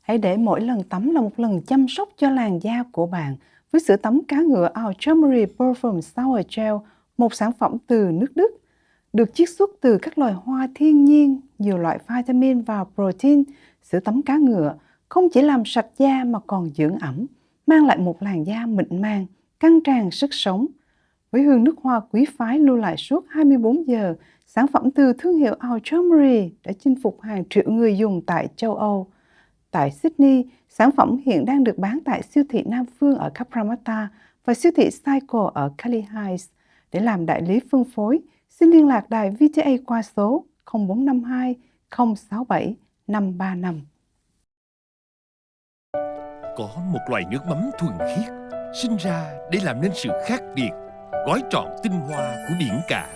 Hãy để mỗi lần tắm là một lần chăm sóc cho làn da của bạn với sữa tắm cá ngựa Our Turmeric Perfume Shower Gel, một sản phẩm từ nước Đức, được chiết xuất từ các loài hoa thiên nhiên, nhiều loại vitamin và protein. Sữa tắm cá ngựa không chỉ làm sạch da mà còn dưỡng ẩm, mang lại một làn da mịn màng, căng tràn sức sống. Với hương nước hoa quý phái lưu lại suốt 24 giờ, sản phẩm từ thương hiệu Our Turmeric đã chinh phục hàng triệu người dùng tại châu Âu. Tại Sydney, sản phẩm hiện đang được bán tại siêu thị Nam Phương ở Cabramatta và siêu thị Cycle ở Cali Heights. Để làm đại lý phân phối, xin liên lạc đài VTA qua số 0452 067 535. Có một loại nước mắm thuần khiết, sinh ra để làm nên sự khác biệt, gói trọn tinh hoa của biển cả,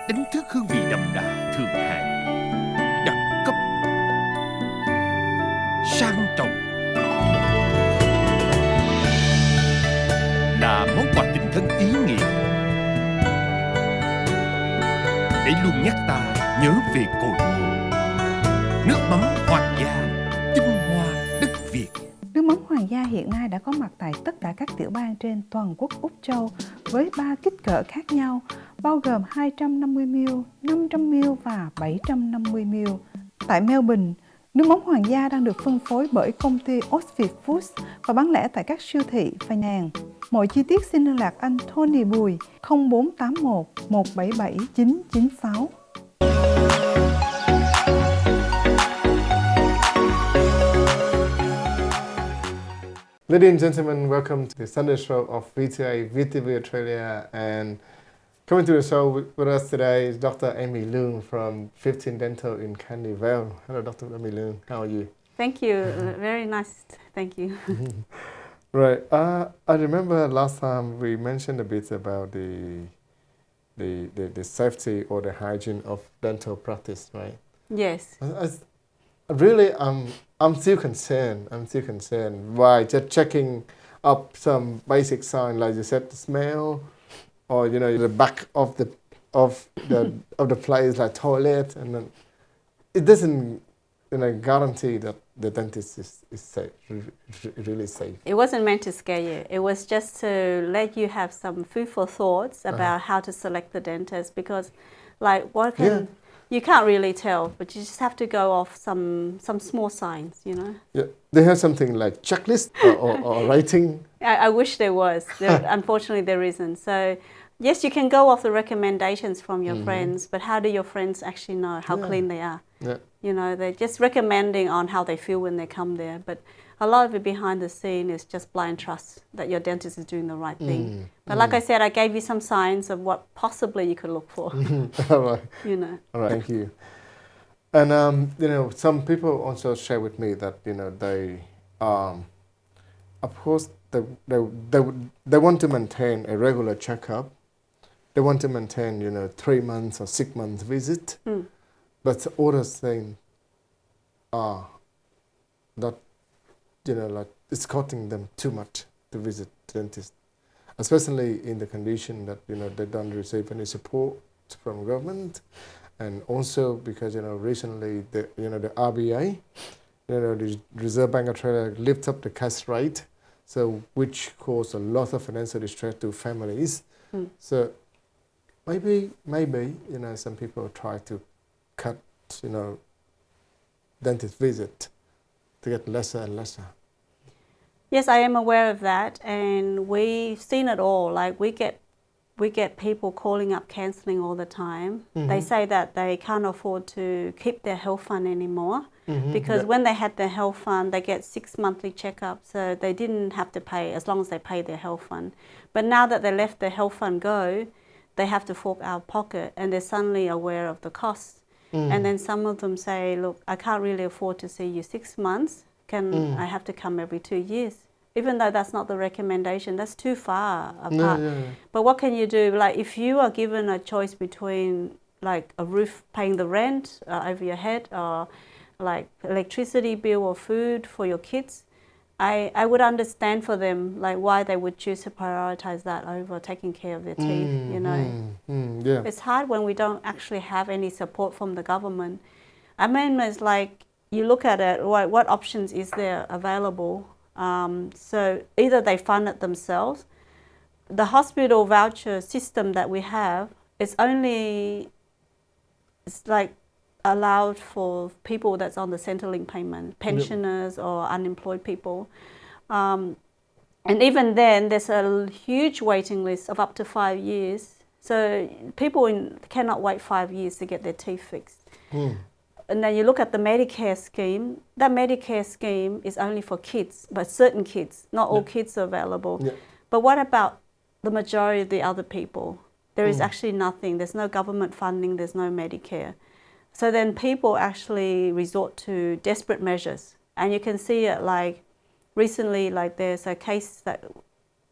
đánh thức hương vị đậm đà thượng hạng, đẳng cấp, sang trọng, là món quà tình thân ý nghĩa để luôn nhắc ta nhớ về cội nguồn. Nước mắm Hoàng gia, tinh hoa đất Việt. Nước mắm Hoàng gia hiện nay đã có mặt tại tất cả các tiểu bang trên toàn quốc Úc Châu với 3 kích cỡ khác nhau, bao gồm 250ml, 500ml và 750ml. Tại Melbourne, nước mắm Hoàng gia đang được phân phối bởi công ty Oxford Foods và bán lẻ tại các siêu thị và nhà hàng. Mọi chi tiết xin liên lạc anh Tony Bùi 0481 177 996. Ladies and gentlemen, welcome to the Sunday show of Viet TV Australia, and coming to the show with us today is Dr. Amy Leung from 15 Dental in Candy Vale. Hello, Dr. Amy Leung. How are you? Thank you. Very nice. Thank you. Right. I remember last time we mentioned a bit about the safety or the hygiene of dental practice, right? Yes. Really, I'm still concerned. Why? Just checking up some basic sign, like you said, the smell, or the back of the place, like toilet, and then it doesn't guarantee that the dentist is safe, really safe. It wasn't meant to scare you. It was just to let you have some food for thoughts about how to select the dentist, because, like, you can't really tell, but you just have to go off some small signs, Yeah, they have something like checklist or rating. I wish there was. Unfortunately, there isn't. So, yes, you can go off the recommendations from your friends, but how do your friends actually know how clean they are? Yeah. They're just recommending on how they feel when they come there, but a lot of it behind the scene is just blind trust that your dentist is doing the right thing. But like I said, I gave you some signs of what possibly you could look for. All right. All right. Thank you. And some people also share with me that they, of course, they want to maintain a regular checkup. They want to maintain 3 months or 6 months visit. But others saying that like it's costing them too much to visit the dentist, especially in the condition that they don't receive any support from government, and also because recently the RBA, the Reserve Bank of Australia, lift up the cash rate, so which caused a lot of financial distress to families. So maybe some people try to cut dentist visit to get lesser and lesser. Yes, I am aware of that, and we've seen it all. Like we get people calling up cancelling all the time. They say that they can't afford to keep their health fund anymore because when they had their health fund, they get 6 monthly checkups, so they didn't have to pay as long as they pay their health fund. But now that they let their health fund go, they have to fork out pocket, and they're suddenly aware of the costs. And then some of them say, look, I can't really afford to see you 6 months. I have to come every 2 years? Even though that's not the recommendation, that's too far apart. But what can you do? Like if you are given a choice between like a roof, paying the rent over your head, or like electricity bill or food for your kids, I would understand for them like why they would choose to prioritize that over taking care of their teeth, Yeah. It's hard when we don't actually have any support from the government. I mean, it's like you look at it, what options is there available? So either they fund it themselves. The hospital voucher system that we have is only, it's like allowed for people that's on the Centrelink payment, pensioners or unemployed people. And even then, there's a huge waiting list of up to 5 years. So people cannot wait 5 years to get their teeth fixed. And then you look at the Medicare scheme. That Medicare scheme is only for kids, but certain kids. Not all kids are available. But what about the majority of the other people? There is actually nothing. There's no government funding. There's no Medicare. So then people actually resort to desperate measures. And you can see it like recently, like there's a case that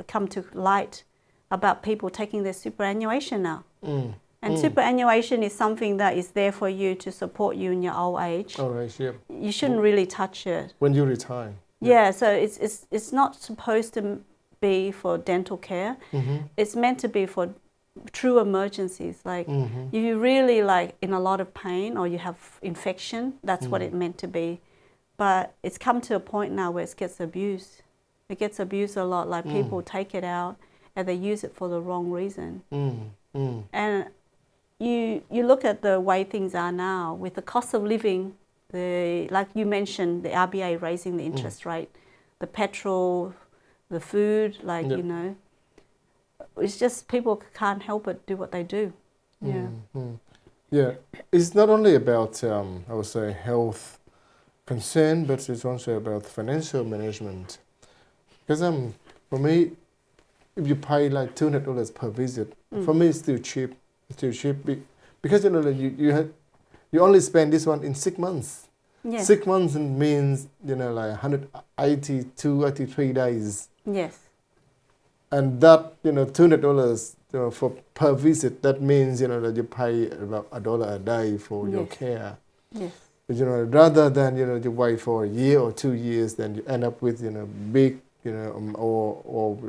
come to light about people taking their superannuation now. And superannuation is something that is there for you to support you in your old age. You shouldn't really touch it. When you retire. Yeah, so it's not supposed to be for dental care. It's meant to be for true emergencies. Like if you really like in a lot of pain or you have infection, that's what it meant to be. But it's come to a point now where it gets abused. It gets abused a lot. Like people take it out and they use it for the wrong reason. And you look at the way things are now with the cost of living, like you mentioned, the RBA raising the interest rate, the petrol, the food, like, you know, it's just people can't help but do what they do. Yeah, it's not only about, I would say, health concern, but it's also about financial management. Because for me, if you pay like $200 per visit, for me it's still cheap. It's still cheap because you know you only spend this one in 6 months. 6 months means like 182, 83 days. And that $200 for per visit, that means that you pay about $1 a day for your care. Rather than you wait for a year or 2 years, then you end up with big or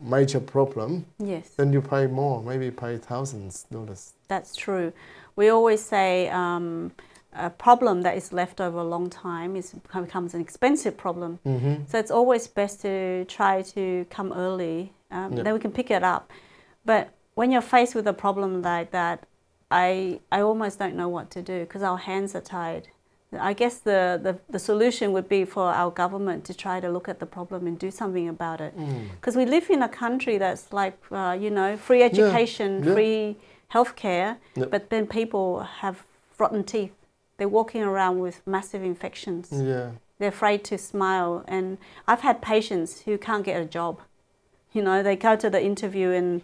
major problem. Then you pay more, maybe pay thousands of dollars. That's true. We always say a problem that is left over a long time becomes an expensive problem. So it's always best to try to come early. Then we can pick it up. But when you're faced with a problem like that, I almost don't know what to do because our hands are tied. I guess the solution would be for our government to try to look at the problem and do something about it. Because we live in a country that's like, free education, free healthcare, but then people have rotten teeth. They're walking around with massive infections. They're afraid to smile. And I've had patients who can't get a job. They go to the interview and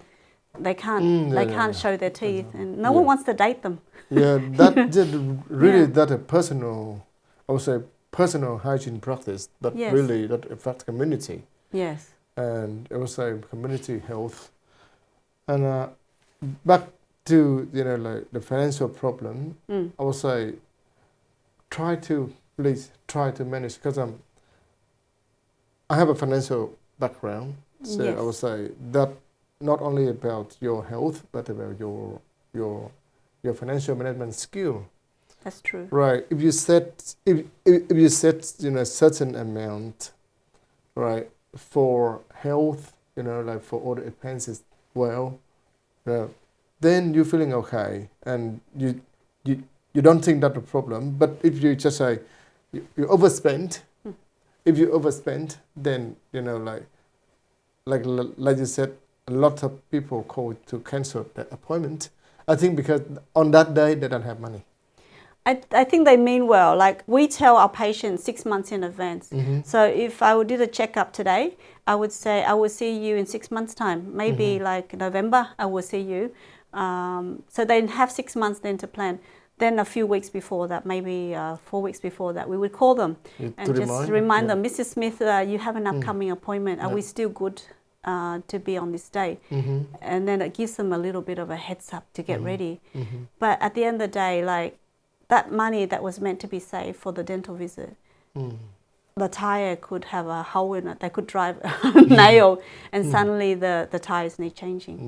they can't show their teeth, and no one wants to date them. That a personal, I would say, personal hygiene practice that really that affects community. And I would say community health. And back to like the financial problem, I would say please try to manage, because I have a financial background, so I would say that not only about your health, but about your financial management skill. That's true. Right. If you set a certain amount, right, for health, like for all the expenses, then you're feeling okay, and you don't think that's a problem. But if you just say you overspend, if you overspend, then like you said, a lot of people call to cancel that appointment. I think because on that day they don't have money. I think they mean well. Like we tell our patients 6 months in advance. So if I did a checkup today, I would say I will see you in 6 months' time. Maybe like November, I will see you. So they have 6 months then to plan. Then a few weeks before that, maybe 4 weeks before that, we would call them and just remind them, Mrs. Smith, you have an upcoming appointment. Are we still good to be on this day? And then it gives them a little bit of a heads up to get ready. But at the end of the day, like that money that was meant to be saved for the dental visit, the tire could have a hole in it. They could drive a nail and suddenly the tires need changing.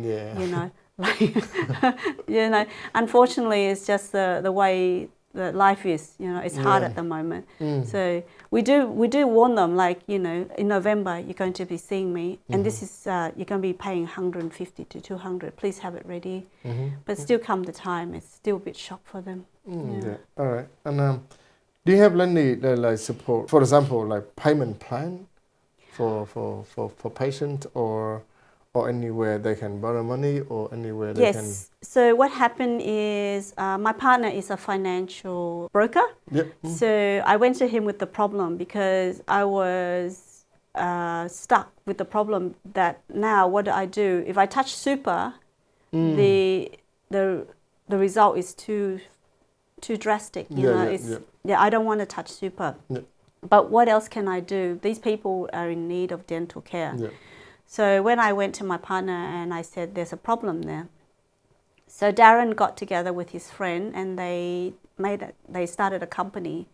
Like, unfortunately, it's just the way the life is. You know, it's hard Yeah. at the moment. So we do warn them, like, you know, in November you're going to be seeing me, and this is you're going to be paying 150 to 200. Please have it ready. But still, come the time, it's still a bit shock for them. Yeah. All right. And do you have any like support, for example, like payment plan for patient, or anywhere they can borrow money, or anywhere they can? Yes. So what happened is my partner is a financial broker. Yep. So I went to him with the problem because I was stuck with the problem that now what do? If I touch super, the result is too drastic. You know, I don't want to touch super. Yeah. But what else can I do? These people are in need of dental care. Yeah. So when I went to my partner and I said, there's a problem there. So Darren got together with his friend and they started a company.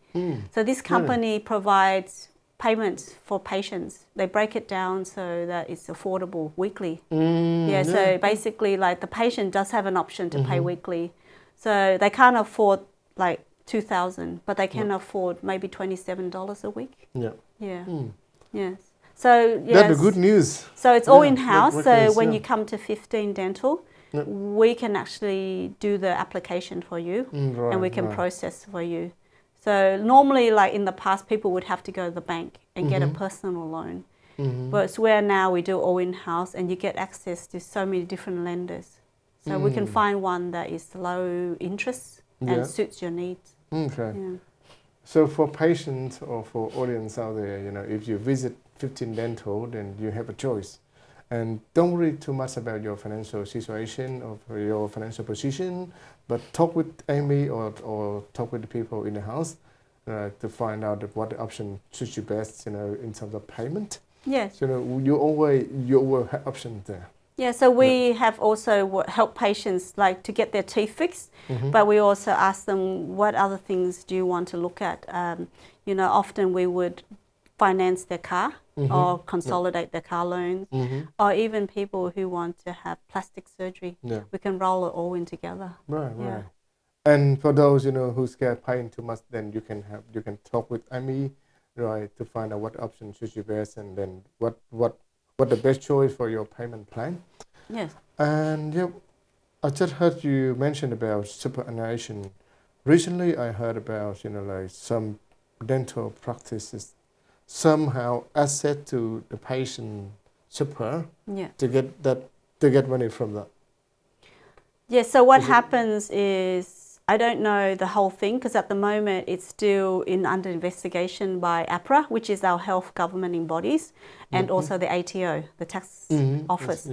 So this company provides payments for patients. They break it down so that it's affordable weekly. So basically, like, the patient does have an option to pay weekly. So they can't afford like $2,000, but they can afford maybe $27 a week. Yes. So yes. That's the good news. So it's all in-house. What So is, when you come to 15 Dental, we can actually do the application for you, and we can process for you. So normally, like in the past, people would have to go to the bank and get a personal loan. But it's where now we do all in-house, and you get access to so many different lenders. So we can find one that is low interest and suits your needs. Okay. So for patients or for audience out there, you know, if you visit 15 Dental, then you have a choice. And don't worry too much about your financial situation or your financial position, but talk with Amy or talk with the people in the house to find out what the option suits you best, you know, in terms of payment. Yes. So, you know, you always have options there. Yeah, so we have also helped patients like to get their teeth fixed, but we also ask them, what other things do you want to look at? You know, often we would finance their car or consolidate their car loans, or even people who want to have plastic surgery. We can roll it all in together. Right. And for those, you know, who scared paying too much, then you can talk with Amy, right, to find out what option suits you best, and then what the best choice for your payment plan. Yes. And I just heard you mention about superannuation. Recently, I heard about, you know, like some dental practices somehow asset to the patient super to get money from that. Yeah. So what happens is, I don't know the whole thing because at the moment it's still under investigation by APRA, which is our health governing bodies, and also the ATO, the tax office.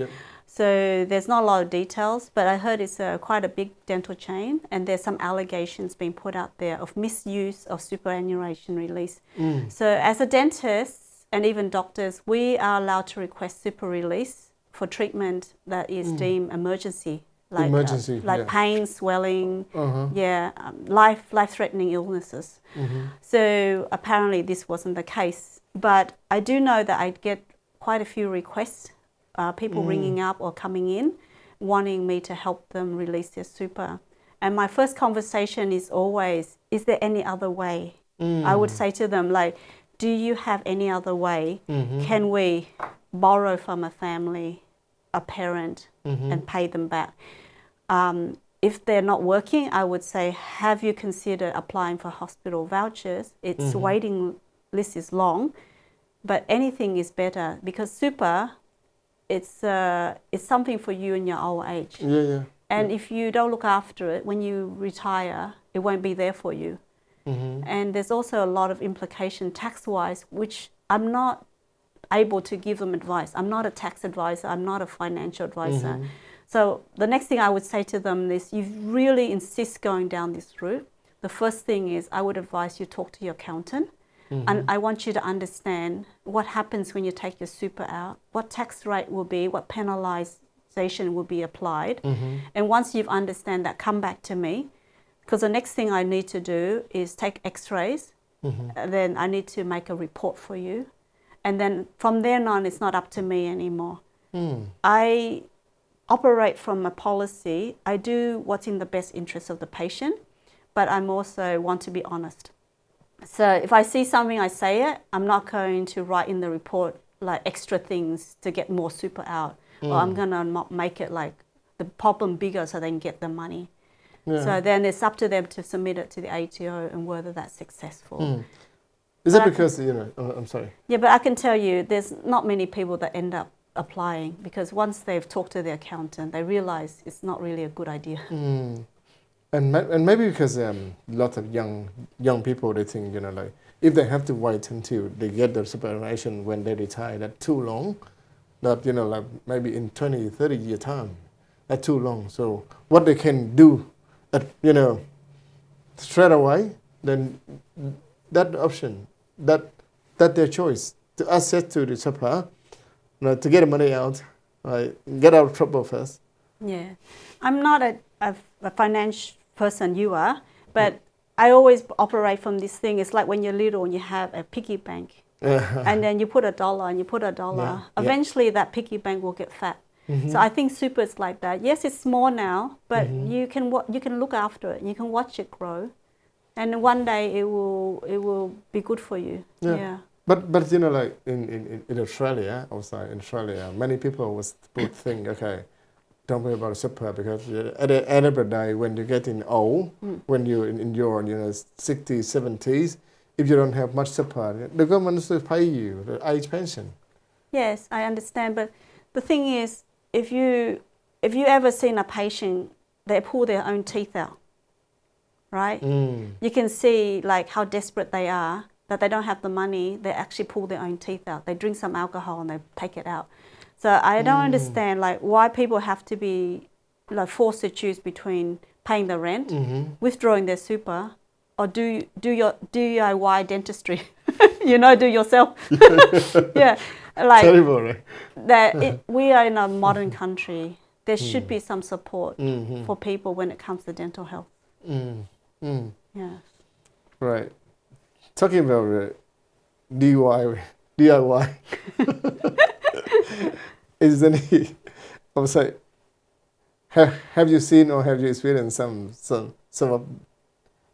So there's not a lot of details, but I heard it's quite a big dental chain, and there's some allegations being put out there of misuse of superannuation release. So as a dentist and even doctors, we are allowed to request super release for treatment that is deemed emergency. Like pain, swelling, life-threatening illnesses. So apparently this wasn't the case. But I do know that I get quite a few requests, people ringing up or coming in, wanting me to help them release their super. And my first conversation is always, is there any other way? I would say to them, like, do you have any other way? Can we borrow from a family, a parent, and pay them back? If they're not working, I would say, have you considered applying for hospital vouchers? Its waiting list is long, but anything is better because super, it's something for you in your old age. And if you don't look after it, when you retire, it won't be there for you. And there's also a lot of implication tax-wise, which I'm not able to give them advice. I'm not a tax advisor. I'm not a financial advisor. So the next thing I would say to them is, you really insist going down this route, the first thing is I would advise you talk to your accountant. And I want you to understand what happens when you take your super out, what tax rate will be, what penalisation will be applied. And once you've understand that, come back to me, because the next thing I need to do is take x-rays. Then I need to make a report for you. And then from then on, it's not up to me anymore. I operate from a policy. I do what's in the best interest of the patient, but I'm also want to be honest. So if I see something, I say it. I'm not going to write in the report like extra things to get more super out, or I'm gonna make it like the problem bigger so they can get the money. Yeah. So then it's up to them to submit it to the ATO and whether that's successful. Is that because, I'm sorry. Yeah, but I can tell you there's not many people that end up applying, because once they've talked to their accountant, they realize it's not really a good idea. And maybe because a lot of young people, they think, like, if they have to wait until they get their superannuation when they retire, that's too long. That, like maybe in 20, 30 year time, that's too long. So what they can do, straight away, then that option, that their choice, to access to the super, to get the money out, right, get out of trouble first. Yeah. I'm not a financial person, you are, but I always operate from this thing. It's like when you're little and you have a piggy bank, and then you put $1 and you put $1. Yeah. Eventually that piggy bank will get fat. So I think super is like that. Yes, it's small now, but you can look after it. You can watch it grow, and one day it will be good for you. Yeah. But like in Australia, outside in Australia, many people would think, okay, don't worry about super, because at the end of the day, when you're getting old, when you're in your 60s, 70s, if you don't have much super, the government will pay you the age pension. Yes, I understand, but the thing is, if you ever seen a patient, they pull their own teeth out, right? You can see like how desperate they are, that they don't have the money, they actually pull their own teeth out. They drink some alcohol and they take it out. So I don't understand like why people have to be like forced to choose between paying the rent, withdrawing their super, or do your DIY dentistry. Do yourself. Yeah, like terrible, right? We are in a modern country. There should be some support for people when it comes to dental health. Yeah. Right. Talking about DIY, is there any? I was like, have you seen or have you experienced some of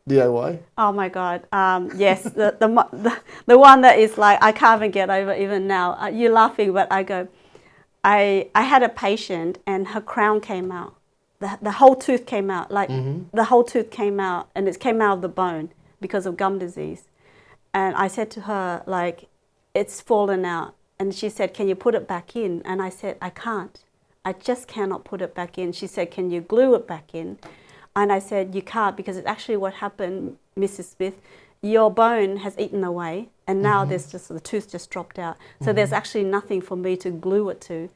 DIY? Oh my God! Yes, the one that is like I can't even get over even now. You're laughing, but I had a patient and her crown came out. The whole tooth came out, like the whole tooth came out, and it came out of the bone because of gum disease. And I said to her, like, it's fallen out. And she said, can you put it back in? And I said, I can't. I just cannot put it back in. She said, can you glue it back in? And I said, you can't, because it's actually what happened, Mrs. Smith. Your bone has eaten away, and now there's just the tooth just dropped out. So there's actually nothing for me to glue it to.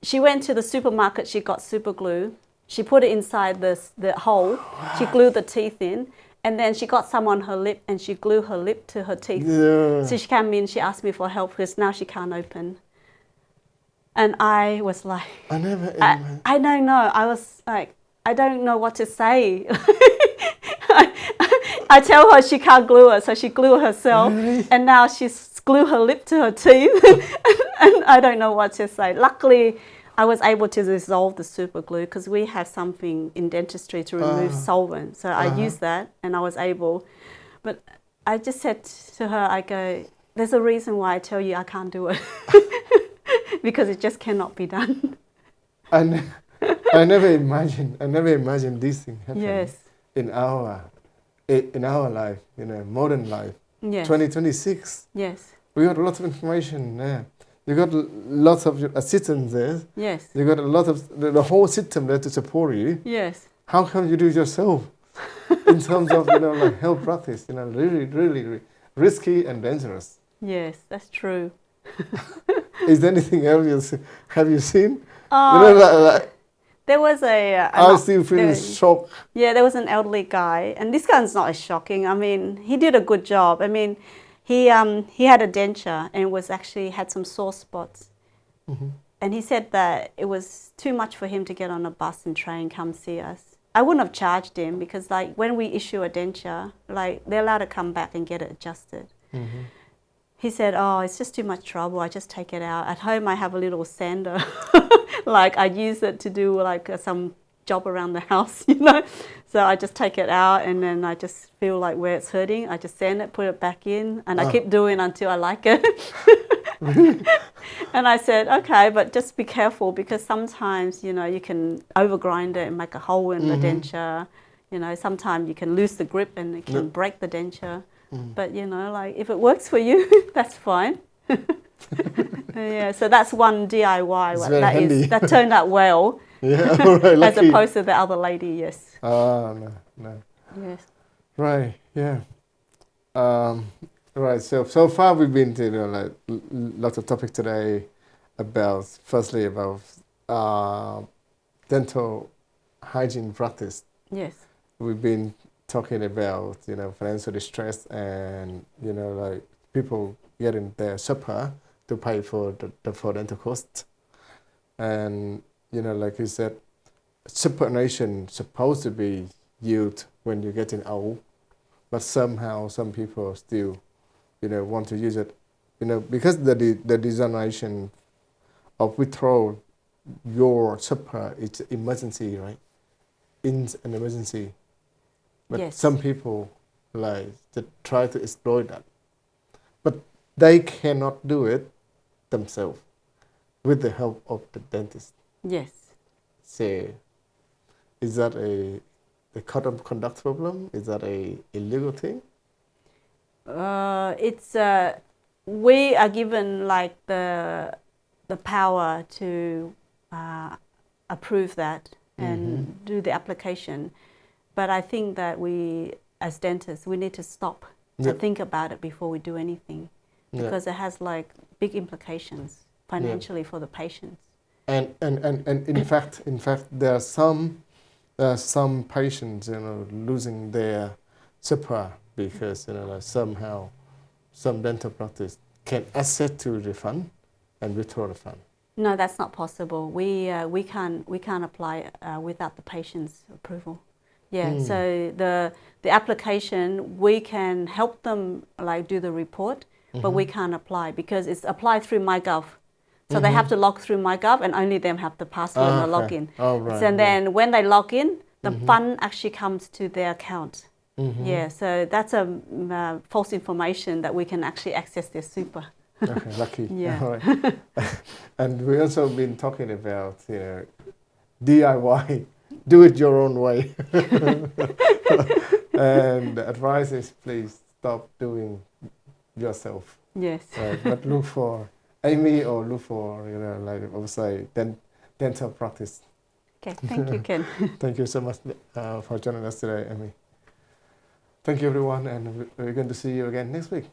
She went to the supermarket, she got super glue. She put it inside the hole. She glued the teeth in. And then she got some on her lip and she glued her lip to her teeth. Yeah. So she came in, she asked me for help because now she can't open. And I was like, I don't know. I was like, I don't know what to say. I tell her she can't glue it, so she glued herself. Really? And now she's glued her lip to her teeth. And I don't know what to say. Luckily, I was able to dissolve the super glue because we have something in dentistry to remove solvent. So I used that and I was able. But I just said to her, I go, there's a reason why I tell you I can't do it. Because it just cannot be done. And I never imagined these things happen in our life, modern life. Yes. 2026. Yes. We got a lot of information there. You got lots of assistants there. Yes. You got a lot of the whole system there to support you. Yes. How come you do it yourself? In terms of like health practice, really, really risky and dangerous. Yes, that's true. Is there anything else have you seen? There was I still feel shocked. Yeah, there was an elderly guy, and this guy's not as shocking. I mean, he did a good job. I mean, he had a denture and had some sore spots. And he said that it was too much for him to get on a bus and train, come see us. I wouldn't have charged him because like when we issue a denture, like they're allowed to come back and get it adjusted. He said, oh, it's just too much trouble. I just take it out. At home, I have a little sander. Like I use it to do like some job around the house, you know. So I just take it out, and then I just feel like where it's hurting, I just sand it, put it back in, and I keep doing until I like it. And I said, okay, but just be careful, because sometimes, you know, you can overgrind it and make a hole in the denture. You know, sometimes you can lose the grip and it can break the denture. But, you know, like, if it works for you, that's fine. Yeah, so that's one DIY that turned out well. Yeah, all right, as lucky. opposed to the other lady, yes. No. Yes. Right, yeah. Right, so far we've been to, you know, like lots of topics today about, firstly about dental hygiene practice. Yes. We've been talking about, you know, financial distress and, you know, like people getting their supper to pay for the for dental costs. And, you know, like you said, superannuation supposed to be used when you're getting old, but somehow some people still, you know, want to use it, you know, because the designation of withdraw your supper, it's emergency, right? In an emergency. But yes. some people like to try to exploit that. But they cannot do it themselves with the help of the dentist. Yes. So is that a code of conduct problem? Is that a illegal thing? It's we are given like the power to approve that and do the application, but I think that we as dentists we need to stop and think about it before we do anything, because it has like big implications financially for the patients. And in fact there are some patients, you know, losing their supper because, you know, like somehow some dental practice can access to the fund and withdraw the fund. No, that's not possible. We can't apply without the patient's approval. Yeah. So the application, we can help them like do the report, but we can't apply because it's applied through MyGov. So they have to log through MyGov, and only them have the password and the login. Oh, right, so then when they log in, the fund actually comes to their account. Yeah, so that's a false information that we can actually access their super. Okay, lucky. Yeah. All right. And we also been talking about, you know, DIY, do it your own way. And the advice is please stop doing yourself. Yes. Right, but look for Amy or look for, you know, like I would say, dental practice. Okay, thank you, Ken. Thank you so much for joining us today, Amy. Thank you, everyone, and we're going to see you again next week.